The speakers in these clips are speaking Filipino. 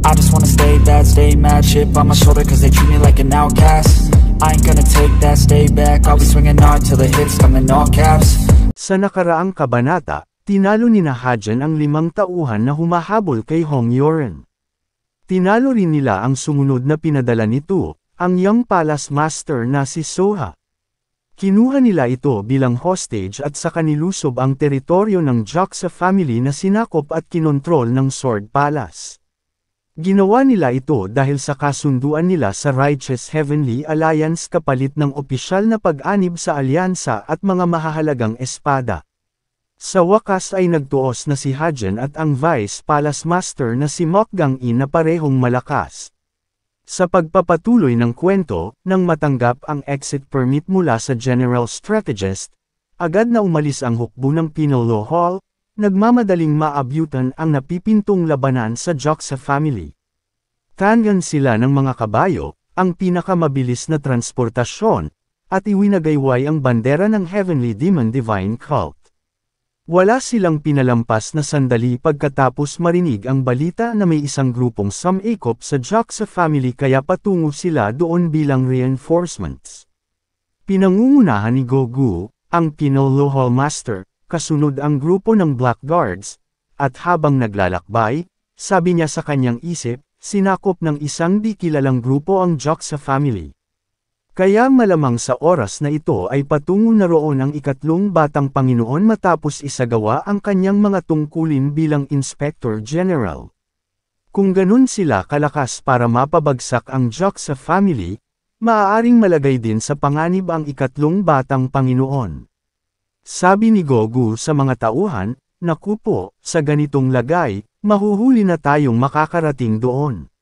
I just wanna stay bad, stay mad, chip on my shoulder cause they treat me like an outcast. I ain't gonna take that, stay back, I'll be swinging hard till the hits come in all caps. Sa nakaraang kabanata, tinalo ni Hajan ang 5 tauhan na humahabol kay Hong Yoren. Tinalo rin nila ang sumunod na pinadala nito, ang Young Palace Master na si Soha. Kinuha nila ito bilang hostage at saka nilusob ang teritoryo ng Joxa family na sinakop at kinontrol ng Sword Palace. Ginawa nila ito dahil sa kasunduan nila sa Righteous Heavenly Alliance kapalit ng opisyal na pag-anib sa alyansa at mga mahahalagang espada. Sa wakas ay nagtuos na si Hajan at ang Vice Palace Master na si Mokgang-in na parehong malakas. Sa pagpapatuloy ng kwento, nang matanggap ang exit permit mula sa General Strategist, agad na umalis ang hukbo ng Pinolo Hall, nagmamadaling maabyutan ang napipintong labanan sa Joxa family. Tangan sila ng mga kabayo, ang pinakamabilis na transportasyon, at iwinagayway ang bandera ng Heavenly Demon Divine Cult. Wala silang pinalampas na sandali pagkatapos marinig ang balita na may isang grupong sumikop sa Joxa family kaya patungo sila doon bilang reinforcements. Pinangungunahan ni Gogu, ang Pinolo Hall Master, kasunod ang grupo ng Black Guards, at habang naglalakbay, sabi niya sa kanyang isip, sinakop ng isang di kilalang grupo ang Joxa family. Kaya malamang sa oras na ito ay patungo na roon ang ikatlong batang Panginoon matapos isagawa ang kanyang mga tungkulin bilang Inspector General. Kung ganun sila kalakas para mapabagsak ang Joxa family, maaaring malagay din sa panganib ang ikatlong batang Panginoon. Sabi ni Gogu sa mga tauhan, naku po, sa ganitong lagay, mahuhuli na tayong makakarating doon.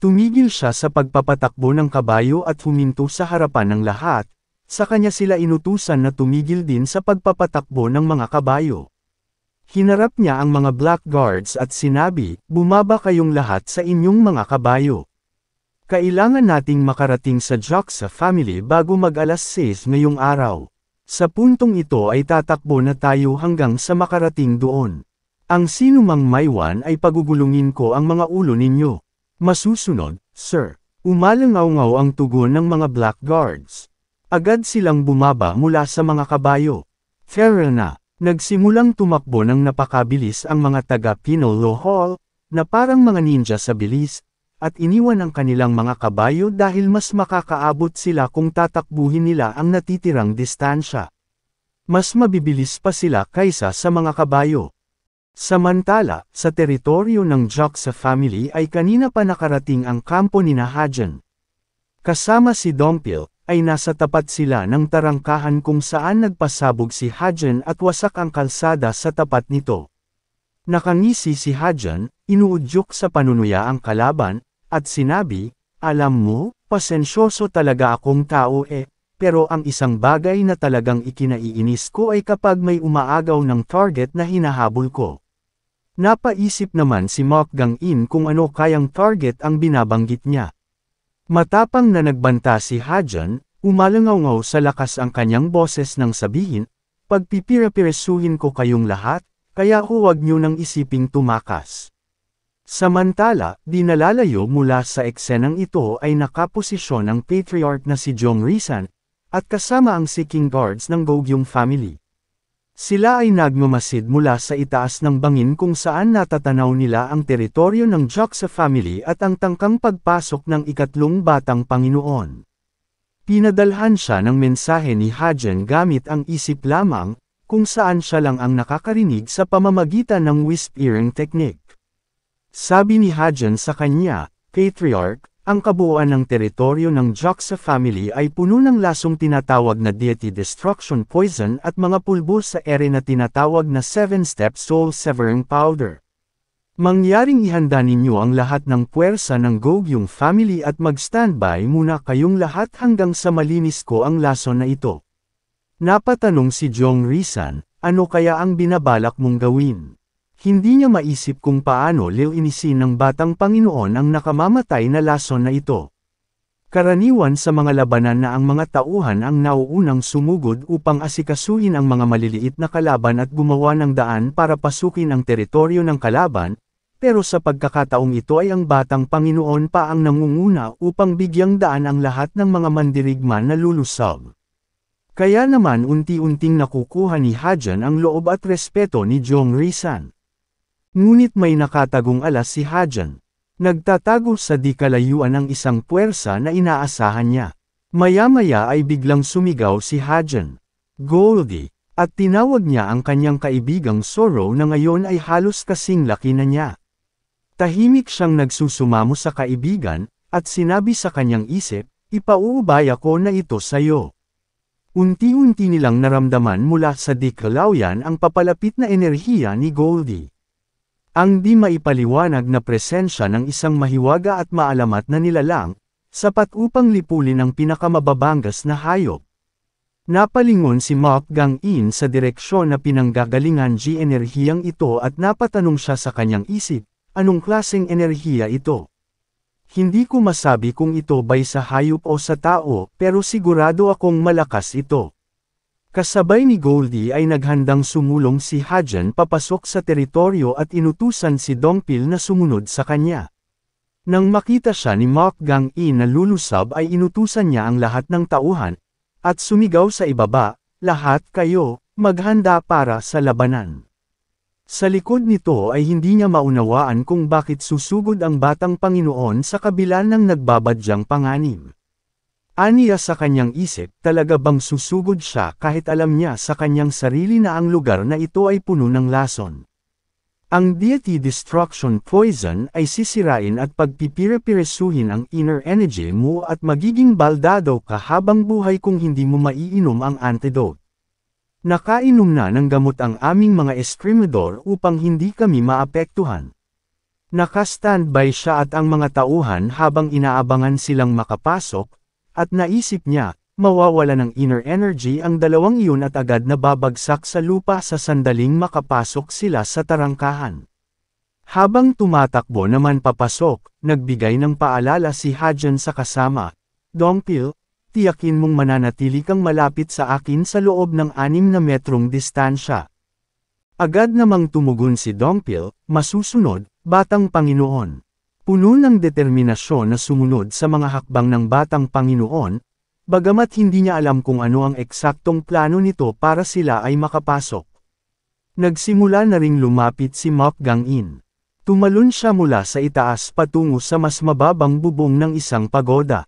Tumigil siya sa pagpapatakbo ng kabayo at huminto sa harapan ng lahat, sa kanya sila inutusan na tumigil din sa pagpapatakbo ng mga kabayo. Hinarap niya ang mga Black Guards at sinabi, bumaba kayong lahat sa inyong mga kabayo. Kailangan nating makarating sa Joxa family bago mag-alas 6 ngayong araw. Sa puntong ito ay tatakbo na tayo hanggang sa makarating doon. Ang sinumang maywan ay pagugulungin ko ang mga ulo ninyo. Masusunod, sir. Umalangaw-ngaw ang tugon ng mga Black Guards. Agad silang bumaba mula sa mga kabayo. Fair na, nagsimulang tumakbo ng napakabilis ang mga taga-Pinolo Hall, na parang mga ninja sa bilis, at iniwan ang kanilang mga kabayo dahil mas makakaabot sila kung tatakbuhin nila ang natitirang distansya. Mas mabibilis pa sila kaysa sa mga kabayo. Samantala, sa teritoryo ng Joxa family ay kanina pa nakarating ang kampo ni Hajan. Kasama si Dompil, ay nasa tapat sila ng tarangkahan kung saan nagpasabog si Hajan at wasak ang kalsada sa tapat nito. Nakangisi si Hajan, inuudyok sa panunuya ang kalaban, at sinabi, alam mo, pasensyoso talaga akong tao pero ang isang bagay na talagang ikinaiinis ko ay kapag may umaagaw ng target na hinahabol ko. Napaisip naman si Mokgang-in kung ano kayang target ang binabanggit niya. Matapang na nagbanta si Hajan, umalangaw-ngaw sa lakas ang kanyang boses nang sabihin, pagpipira-pirasuhin ko kayong lahat, kaya huwag niyo nang isiping tumakas. Samantala, di nalalayo mula sa eksenang ito ay nakaposisyon ang patriarch na si Jong Risan, at kasama ang Seeking Guards ng Gogyong family. Sila ay nagmamasid mula sa itaas ng bangin kung saan natatanaw nila ang teritoryo ng Joxa family at ang tangkang pagpasok ng ikatlong batang Panginoon. Pinadalhan siya ng mensahe ni Hajan gamit ang isip lamang, kung saan siya lang ang nakakarinig sa pamamagitan ng whispering technique. Sabi ni Hajan sa kanya, Patriarch, ang kabuuan ng teritoryo ng Joxa family ay puno ng lasong tinatawag na deity destruction poison at mga pulbo sa ere na tinatawag na 7-step soul severing powder. Mangyaring ihanda ninyo ang lahat ng puwersa ng Gogyong family at mag-standby muna kayong lahat hanggang sa malinis ko ang lason na ito. Napatanong si Jong Risan, ano kaya ang binabalak mong gawin? Hindi niya maisip kung paano lilinisin ng batang Panginoon ang nakamamatay na lason na ito. Karaniwan sa mga labanan na ang mga tauhan ang nauunang sumugod upang asikasuhin ang mga maliliit na kalaban at gumawa ng daan para pasukin ang teritoryo ng kalaban, pero sa pagkakataong ito ay ang batang Panginoon pa ang nangunguna upang bigyang daan ang lahat ng mga mandirigman na lulusob. Kaya naman unti-unting nakukuha ni Hajan ang loob at respeto ni Jongrisan. Ngunit may nakatagong alas si Hajan. Nagtatago sa di kalayuan ng isang puwersa na inaasahan niya. Maya-maya ay biglang sumigaw si Hajan. Goldie! At tinawag niya ang kanyang kaibigang Zoro na ngayon ay halos kasing laki na niya. Tahimik siyang nagsusumamo sa kaibigan, at sinabi sa kanyang isip, ipauubay ako na ito sa'yo. Unti-unti nilang naramdaman mula sa di kalawyan ang papalapit na enerhiya ni Goldie. Ang di maipaliwanag na presensya ng isang mahiwaga at maalamat na nilalang, sapat upang lipulin ang pinakamababangas na hayop. Napalingon si Mok Gang-in sa direksyon na pinanggagalingan G enerhiyang ito at napatanong siya sa kanyang isip, anong klaseng enerhiya ito? Hindi ko masabi kung ito ba'y sa hayop o sa tao, pero sigurado akong malakas ito. Kasabay ni Goldie ay naghandang sumulong si Hajan papasok sa teritoryo at inutusan si Dongpil na sumunod sa kanya. Nang makita siya ni Mok Gang-in na lulusab ay inutusan niya ang lahat ng tauhan, at sumigaw sa ibaba, lahat kayo, maghanda para sa labanan. Sa likod nito ay hindi niya maunawaan kung bakit susugod ang batang Panginoon sa kabila ng nagbabadyang panganib. Aniya sa kanyang isip, talaga bang susugod siya kahit alam niya sa kanyang sarili na ang lugar na ito ay puno ng lason. Ang deity destruction poison ay sisirain at pagpipire-piresuhin ang inner energy mo at magiging baldado ka habang buhay kung hindi mo maiinom ang antidote. Nakainom na ng gamot ang aming mga estremador upang hindi kami maapektuhan. Naka-standby siya at ang mga tauhan habang inaabangan silang makapasok, at naisip niya, mawawala ng inner energy ang dalawang iyon at agad na babagsak sa lupa sa sandaling makapasok sila sa tarangkahan. Habang tumatakbo naman papasok, nagbigay ng paalala si Hajan sa kasama, Dongpil, tiyakin mong mananatili kang malapit sa akin sa loob ng 6 na metrong distansya. Agad namang tumugon si Dongpil, masusunod, batang Panginoon. Puno ng determinasyon na sumunod sa mga hakbang ng batang Panginoon, bagamat hindi niya alam kung ano ang eksaktong plano nito para sila ay makapasok. Nagsimula na ring lumapit si Mok Gang-in. Tumalon siya mula sa itaas patungo sa mas mababang bubong ng isang pagoda.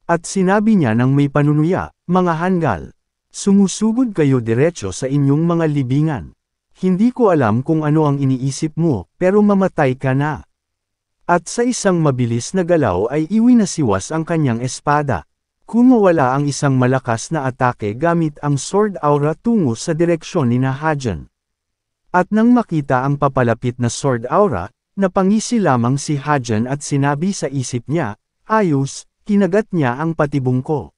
At sinabi niya ng may panunuya, mga hanggal, sumusugod kayo diretso sa inyong mga libingan. Hindi ko alam kung ano ang iniisip mo, pero mamatay ka na. At sa isang mabilis na galaw ay iwinasiwas ang kanyang espada. Kumawala ang isang malakas na atake gamit ang sword aura tungo sa direksyon ni Hajan. At nang makita ang papalapit na sword aura, napangisi lamang si Hajan at sinabi sa isip niya, ayos, kinagat niya ang patibong ko.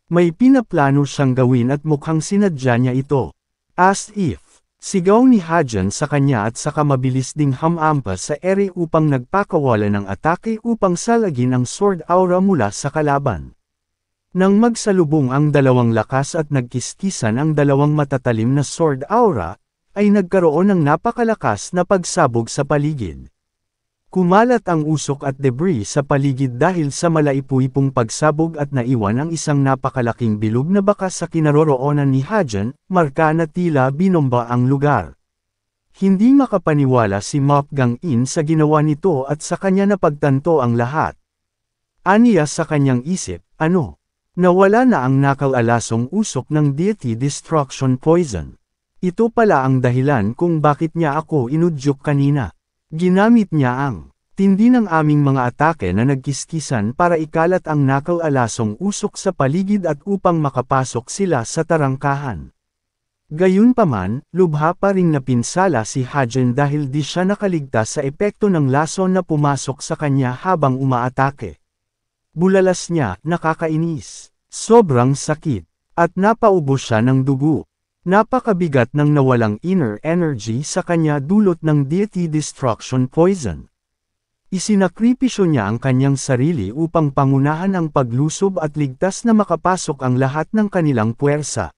May pinaplano siyang gawin at mukhang sinadya niya ito. As if, sigaw ni Hajan sa kanya at saka mabilis ding hamampas sa ere upang nagpakawala ng atake upang salagin ang sword aura mula sa kalaban. Nang magsalubong ang dalawang lakas at nagkiskisan ang dalawang matatalim na sword aura, ay nagkaroon ng napakalakas na pagsabog sa paligid. Kumalat ang usok at debris sa paligid dahil sa malaipu-ipong pagsabog at naiwan ang isang napakalaking bilog na bakas sa kinaroroonan ni Hajan, marka na tila binomba ang lugar. Hindi makapaniwala si Mok Gang-in sa ginawa nito at sa kanya napagtanto ang lahat. Aniya sa kanyang isip, ano? Nawala na ang nakalalasong usok ng deity destruction poison. Ito pala ang dahilan kung bakit niya ako inudyok kanina. Ginamit niya ang tindi ng aming mga atake na nagkiskisan para ikalat ang nakalalasong usok sa paligid at upang makapasok sila sa tarangkahan. Gayunpaman, lubha pa ring napinsala si Hajan dahil di siya nakaligtas sa epekto ng lason na pumasok sa kanya habang umaatake. Bulalas niya, nakakainis. Sobrang sakit. At napaubos siya ng dugo. Napakabigat ng nawalang inner energy sa kanya dulot ng deity destruction poison. Isinakripisyo niya ang kanyang sarili upang pangunahan ang paglusob at ligtas na makapasok ang lahat ng kanilang puwersa.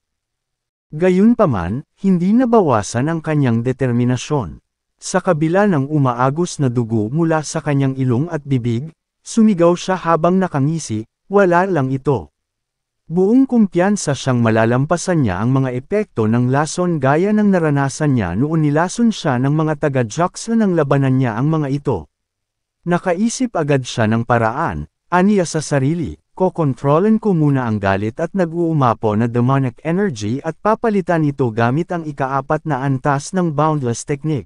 Gayunpaman, hindi nabawasan ang kanyang determinasyon. Sa kabila ng umaagos na dugo mula sa kanyang ilong at bibig, sumigaw siya habang nakangisi, wala lang ito. Buong kumpiyansa siyang malalampasan niya ang mga epekto ng lason gaya ng naranasan niya noon nilason siya ng mga taga-Joxla nang labanan niya ang mga ito. Nakaisip agad siya ng paraan, aniya sa sarili, kokontrolan ko muna ang galit at nag-uumapo na demonic energy at papalitan ito gamit ang ika-4 na antas ng Boundless Technique.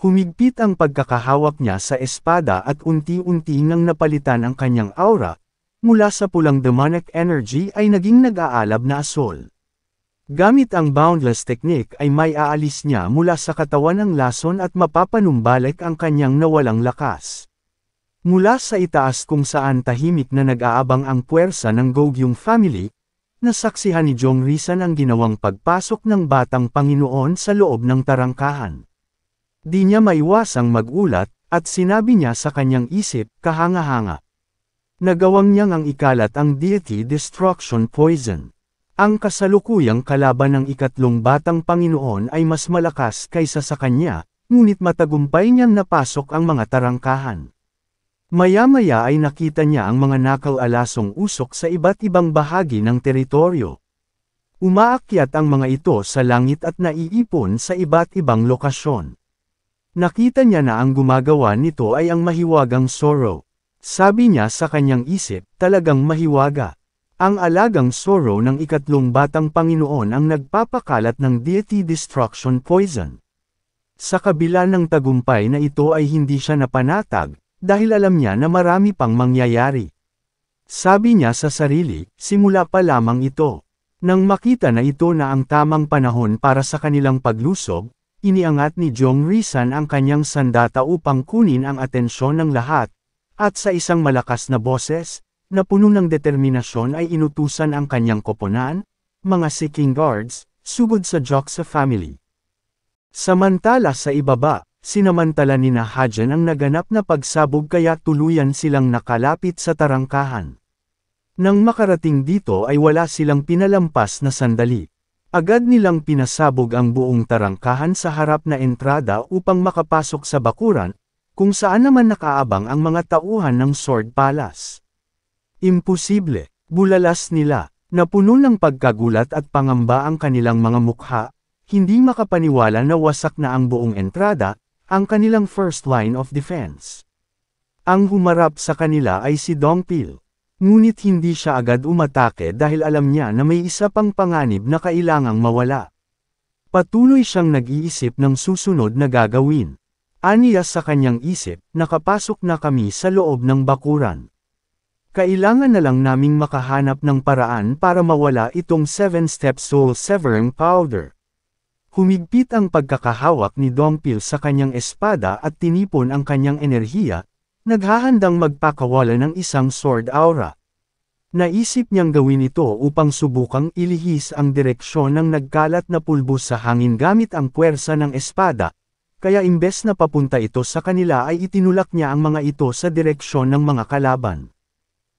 Humigpit ang pagkakahawak niya sa espada at unti-unti ngang napalitan ang kanyang aura, mula sa pulang demonic energy ay naging nag-aalab na asol. Gamit ang Boundless Technique ay may aalis niya mula sa katawan ng lason at mapapanumbalik ang kanyang nawalang lakas. Mula sa itaas kung saan tahimik na nag-aabang ang puwersa ng Gogyong family, nasaksihan ni Jong Risan ang ginawang pagpasok ng batang Panginoon sa loob ng tarangkahan. Di niya maiwasang magulat, at sinabi niya sa kanyang isip, kahanga-hanga. Nagawang niyang ang ikalat ang Deity Destruction Poison. Ang kasalukuyang kalaban ng ikatlong batang Panginoon ay mas malakas kaysa sa kanya, ngunit matagumpay niyang napasok ang mga tarangkahan. Maya-maya ay nakita niya ang mga nakal-alasong usok sa iba't ibang bahagi ng teritoryo. Umaakyat ang mga ito sa langit at naiipon sa iba't ibang lokasyon. Nakita niya na ang gumagawa nito ay ang mahiwagang Sorrow. Sabi niya sa kanyang isip, talagang mahiwaga. Ang alagang Sorrow ng ikatlong batang Panginoon ang nagpapakalat ng Deity Destruction Poison. Sa kabila ng tagumpay na ito ay hindi siya napanatag, dahil alam niya na marami pang mangyayari. Sabi niya sa sarili, simula pa lamang ito. Nang makita na ito na ang tamang panahon para sa kanilang paglusob, iniangat ni Jong Risan ang kanyang sandata upang kunin ang atensyon ng lahat, at sa isang malakas na boses, na puno ng determinasyon ay inutusan ang kanyang koponan, mga Seeking Guards, sugod sa Joxla family. Samantala sa ibaba, sinamantala ni Hajan ang naganap na pagsabog kaya tuluyan silang nakalapit sa tarangkahan. Nang makarating dito ay wala silang pinalampas na sandali. Agad nilang pinasabog ang buong tarangkahan sa harap na entrada upang makapasok sa bakuran, kung saan naman nakaabang ang mga tauhan ng Sword Palace. Imposible, bulalas nila, na puno ng pagkagulat at pangamba ang kanilang mga mukha, hindi makapaniwala na wasak na ang buong entrada, ang kanilang first line of defense. Ang humarap sa kanila ay si Dongpil. Ngunit hindi siya agad umatake dahil alam niya na may isa pang panganib na kailangang mawala. Patuloy siyang nag-iisip ng susunod na gagawin. Aniya sa kanyang isip, nakapasok na kami sa loob ng bakuran. Kailangan na lang naming makahanap ng paraan para mawala itong 7-step soul severing powder. Humigpit ang pagkakahawak ni Dongpil sa kanyang espada at tinipon ang kanyang enerhiya, naghahandang magpakawala ng isang sword aura. Naisip niyang gawin ito upang subukang ilihis ang direksyon ng nagkalat na pulbos sa hangin gamit ang puwersa ng espada, kaya imbes na papunta ito sa kanila ay itinulak niya ang mga ito sa direksyon ng mga kalaban.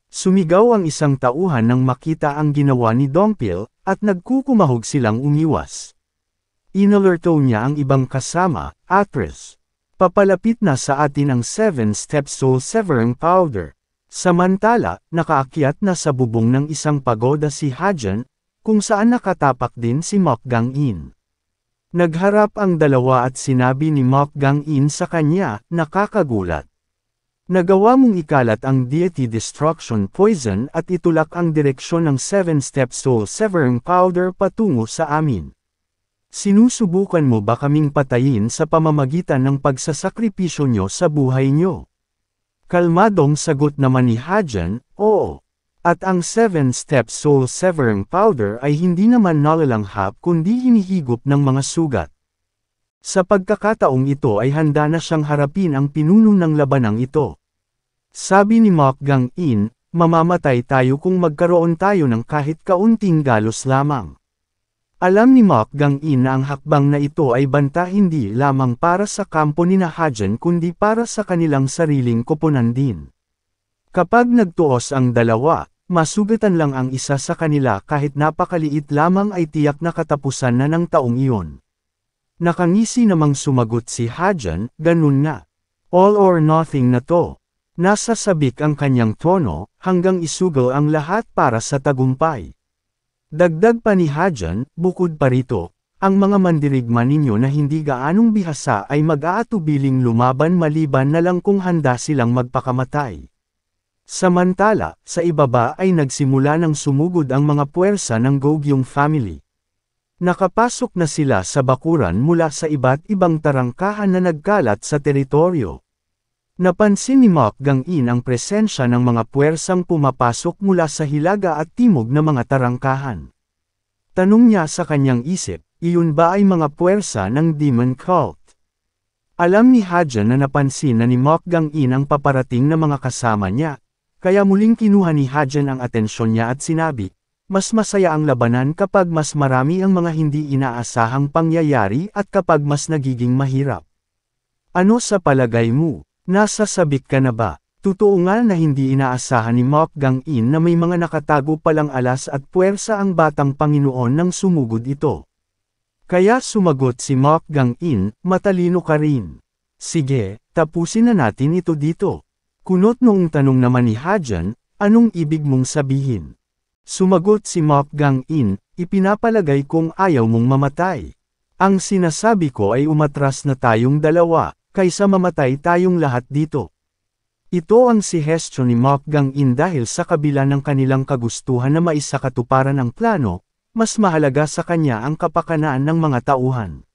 Sumigaw ang isang tauhan nang makita ang ginawa ni Dongpil, at nagkukumahog silang umiwas. Inalerto niya ang ibang kasama, Atris. Papalapit na sa atin ang 7-step soul severing powder. Samantala, nakaakyat na sa bubong ng isang pagoda si Hajan, kung saan nakatapak din si Mokgang-in. Nagharap ang dalawa at sinabi ni Mokgang-in sa kanya, nakakagulat. Nagawa mong ikalat ang Deity Destruction Poison at itulak ang direksyon ng 7-step soul severing powder patungo sa amin. Sinusubukan mo ba kaming patayin sa pamamagitan ng pagsasakripisyo nyo sa buhay nyo? Kalmadong sagot naman ni Hajan, oo. At ang 7-step soul severing powder ay hindi naman nalalanghap kundi hinihigop ng mga sugat. Sa pagkakataong ito ay handa na siyang harapin ang pinuno ng labanang ito. Sabi ni Mokgang-in, mamamatay tayo kung magkaroon tayo ng kahit kaunting galos lamang. Alam ni Mokgang-in na ang hakbang na ito ay banta hindi lamang para sa kampo ni Hajan kundi para sa kanilang sariling koponan din. Kapag nagtuos ang dalawa, masugatan lang ang isa sa kanila kahit napakaliit lamang ay tiyak na katapusan na ng taong iyon. Nakangisi namang sumagot si Hajan, ganun nga. All or nothing na to. Nasa sabik ang kanyang tono, hanggang isugal ang lahat para sa tagumpay. Dagdag pa ni Hajan, bukod pa rito, ang mga mandirigma ninyo na hindi gaanong bihasa ay mag-aatubiling lumaban maliban na lang kung handa silang magpakamatay. Samantala, sa ibaba ay nagsimula ng sumugod ang mga puwersa ng Gogyong family. Nakapasok na sila sa bakuran mula sa iba't ibang tarangkahan na nagkalat sa teritoryo. Napansin ni Mok Gang-in ang presensya ng mga puwersang pumapasok mula sa hilaga at timog na mga tarangkahan. Tanong niya sa kanyang isip, iyon ba ay mga puwersa ng Demon Cult? Alam ni Hajan na napansin na ni Mok Gang-in ang paparating na mga kasama niya, kaya muling kinuha ni Hajan ang atensyon niya at sinabi, mas masaya ang labanan kapag mas marami ang mga hindi inaasahang pangyayari at kapag mas nagiging mahirap. Ano sa palagay mo? Nasa sabik ka na ba? Totoo nga na hindi inaasahan ni Mok Gang-in na may mga nakatago palang alas at puwersa ang batang Panginoon nang sumugod ito. Kaya sumagot si Mok Gang-in, matalino ka rin. Sige, tapusin na natin ito dito. Kunot noong tanong naman ni Hajan, anong ibig mong sabihin? Sumagot si Mok Gang-in, ipinapalagay kong ayaw mong mamatay. Ang sinasabi ko ay umatras na tayong dalawa, kaysa mamatay tayong lahat dito. Ito ang suggestion ni Mok Gang-in dahil sa kabila ng kanilang kagustuhan na maisakatuparan ang plano, mas mahalaga sa kanya ang kapakanan ng mga tauhan.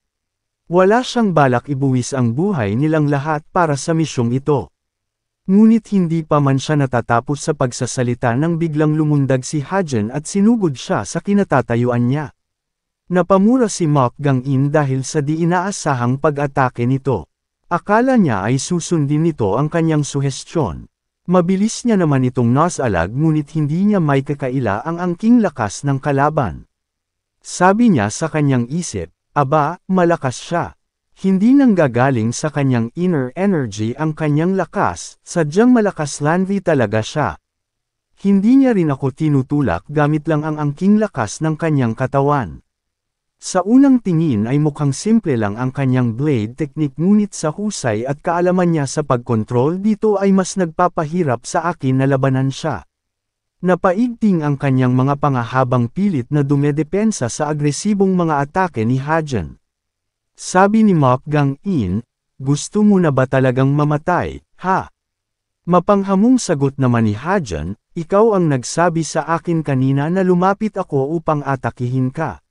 Wala siyang balak ibuwis ang buhay nilang lahat para sa misyong ito. Ngunit hindi pa man siya natatapos sa pagsasalita nang biglang lumundag si Hajan at sinugod siya sa kinatatayuan niya. Napamura si Mok Gang-in dahil sa di inaasahang pag-atake nito. Akala niya ay susundin nito ang kanyang suhestyon. Mabilis niya naman itong nasalag ngunit hindi niya may kakaila ang angking lakas ng kalaban. Sabi niya sa kanyang isip, aba, malakas siya. Hindi nanggagaling sa kanyang inner energy ang kanyang lakas, sadyang malakas lanvi talaga siya. Hindi niya rin ako tinutulak gamit lang ang angking lakas ng kanyang katawan. Sa unang tingin ay mukhang simple lang ang kanyang blade technique ngunit sa husay at kaalaman niya sa pagkontrol dito ay mas nagpapahirap sa akin na labanan siya. Napaigting ang kanyang mga pangahabang pilit na dumedepensa sa agresibong mga atake ni Hajan. Sabi ni Mok Gang-in, gusto mo na ba talagang mamatay, ha? Mapanghamong sagot naman ni Hajan, ikaw ang nagsabi sa akin kanina na lumapit ako upang atakihin ka.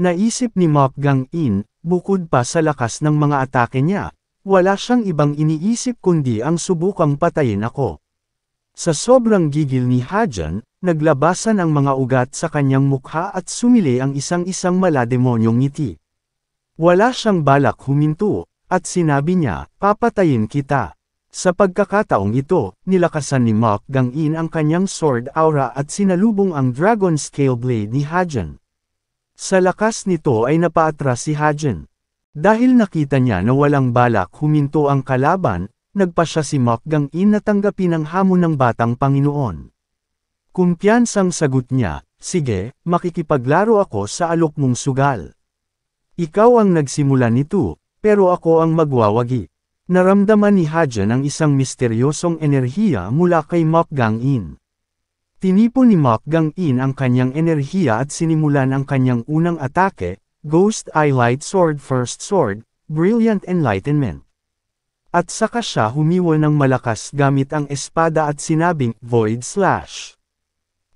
Naisip ni Mok Gang-in, bukod pa sa lakas ng mga atake niya, wala siyang ibang iniisip kundi ang subukang patayin ako. Sa sobrang gigil ni Hajan, naglabasan ang mga ugat sa kanyang mukha at sumili ang isang-isang malademonyong ngiti. Wala siyang balak huminto, at sinabi niya, papatayin kita. Sa pagkakataong ito, nilakasan ni Mok Gang-in ang kanyang sword aura at sinalubong ang dragon scale blade ni Hajan. Sa lakas nito ay napaatras si Hajan. Dahil nakita niya na walang balak huminto ang kalaban, nagpasya si Mok Gang-in na tanggapin ang hamon ng batang Panginoon. Kumpiyansang sagot niya, sige, makikipaglaro ako sa alok mong sugal. Ikaw ang nagsimula nito, pero ako ang magwawagi. Naramdaman ni Hajan ang isang misteryosong enerhiya mula kay Mok Gang-in. Tinipon ni Mok Gang-in ang kanyang enerhiya at sinimulan ang kanyang unang atake, Ghost Eye Light Sword First Sword, Brilliant Enlightenment. At saka siya humiwol ng malakas gamit ang espada at sinabing, Void Slash.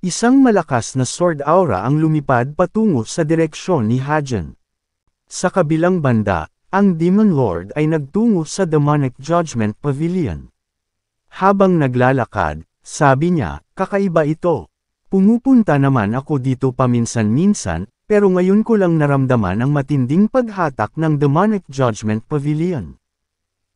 Isang malakas na sword aura ang lumipad patungo sa direksyon ni Hajan. Sa kabilang banda, ang Demon Lord ay nagtungo sa Demonic Judgment Pavilion. Habang naglalakad, sabi niya, kakaiba ito. Pumupunta naman ako dito paminsan-minsan, pero ngayon ko lang naramdaman ang matinding paghatak ng Demonic Judgment Pavilion.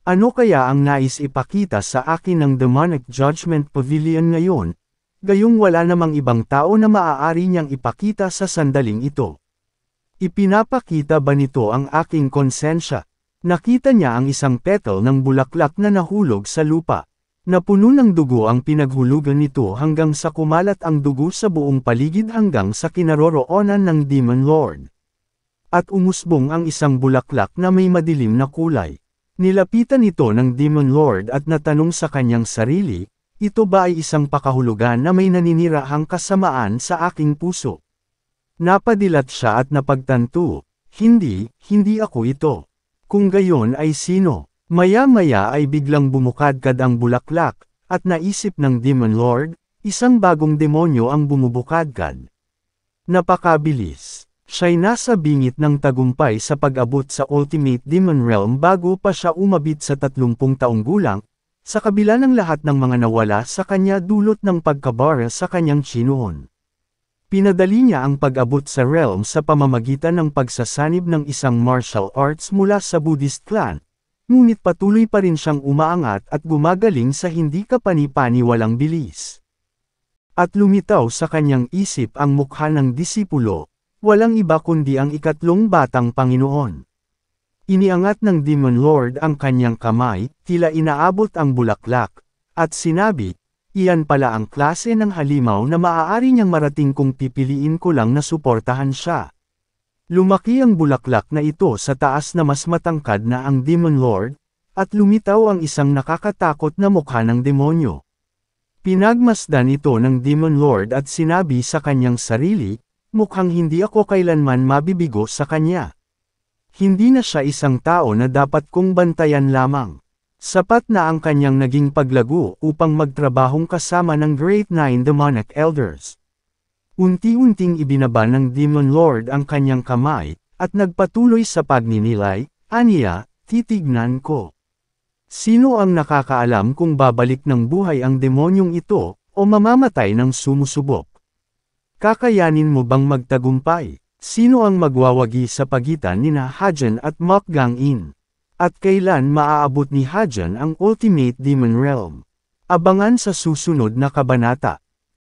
Ano kaya ang nais ipakita sa akin ng Demonic Judgment Pavilion ngayon? Gayong wala namang ibang tao na maaari niyang ipakita sa sandaling ito. Ipinapakita ba nito ang aking konsensya? Nakita niya ang isang petal ng bulaklak na nahulog sa lupa. Napuno ng dugo ang pinaghulugan nito hanggang sa kumalat ang dugo sa buong paligid hanggang sa kinaroroonan ng Demon Lord. At umusbong ang isang bulaklak na may madilim na kulay. Nilapitan ito ng Demon Lord at natanong sa kanyang sarili, ito ba ay isang pakahulugan na may naninirahang kasamaan sa aking puso? Napadilat siya at napagtanto, hindi ako ito. Kung gayon ay sino? Maya-maya ay biglang bumukadkad ang bulaklak, at naisip ng Demon Lord, isang bagong demonyo ang bumubukadkad. Napakabilis. Siya'y nasa bingit ng tagumpay sa pag-abot sa Ultimate Demon Realm bago pa siya umabot sa 30 taong gulang, sa kabila ng lahat ng mga nawala sa kanya dulot ng pagkabara sa kanyang chinuon. Pinadali niya ang pag-abot sa realm sa pamamagitan ng pagsasanib ng isang martial arts mula sa Buddhist clan, ngunit patuloy pa rin siyang umaangat at gumagaling sa hindi kapani-paniwalang bilis. At lumitaw sa kanyang isip ang mukha ng disipulo, walang iba kundi ang ikatlong batang Panginoon. Iniangat ng Demon Lord ang kanyang kamay, tila inaabot ang bulaklak, at sinabi, iyan pala ang klase ng halimaw na maaari niyang marating kung pipiliin ko lang na suportahan siya. Lumaki ang bulaklak na ito sa taas na mas matangkad na ang Demon Lord, at lumitaw ang isang nakakatakot na mukha ng demonyo. Pinagmasdan ito ng Demon Lord at sinabi sa kanyang sarili, mukhang hindi ako kailanman mabibigo sa kanya. Hindi na siya isang tao na dapat kong bantayan lamang. Sapat na ang kanyang naging paglago upang magtrabahong kasama ng Great Nine Demonic Elders. Unti-unting ibinaba ng Demon Lord ang kanyang kamay, at nagpatuloy sa pagninilay, aniya, titignan ko. Sino ang nakakaalam kung babalik ng buhay ang demonyong ito, o mamamatay ng sumusubok? Kakayanin mo bang magtagumpay? Sino ang magwawagi sa pagitan nina Hajan at Mokgang-in? At kailan maaabot ni Hajan ang Ultimate Demon Realm? Abangan sa susunod na kabanata.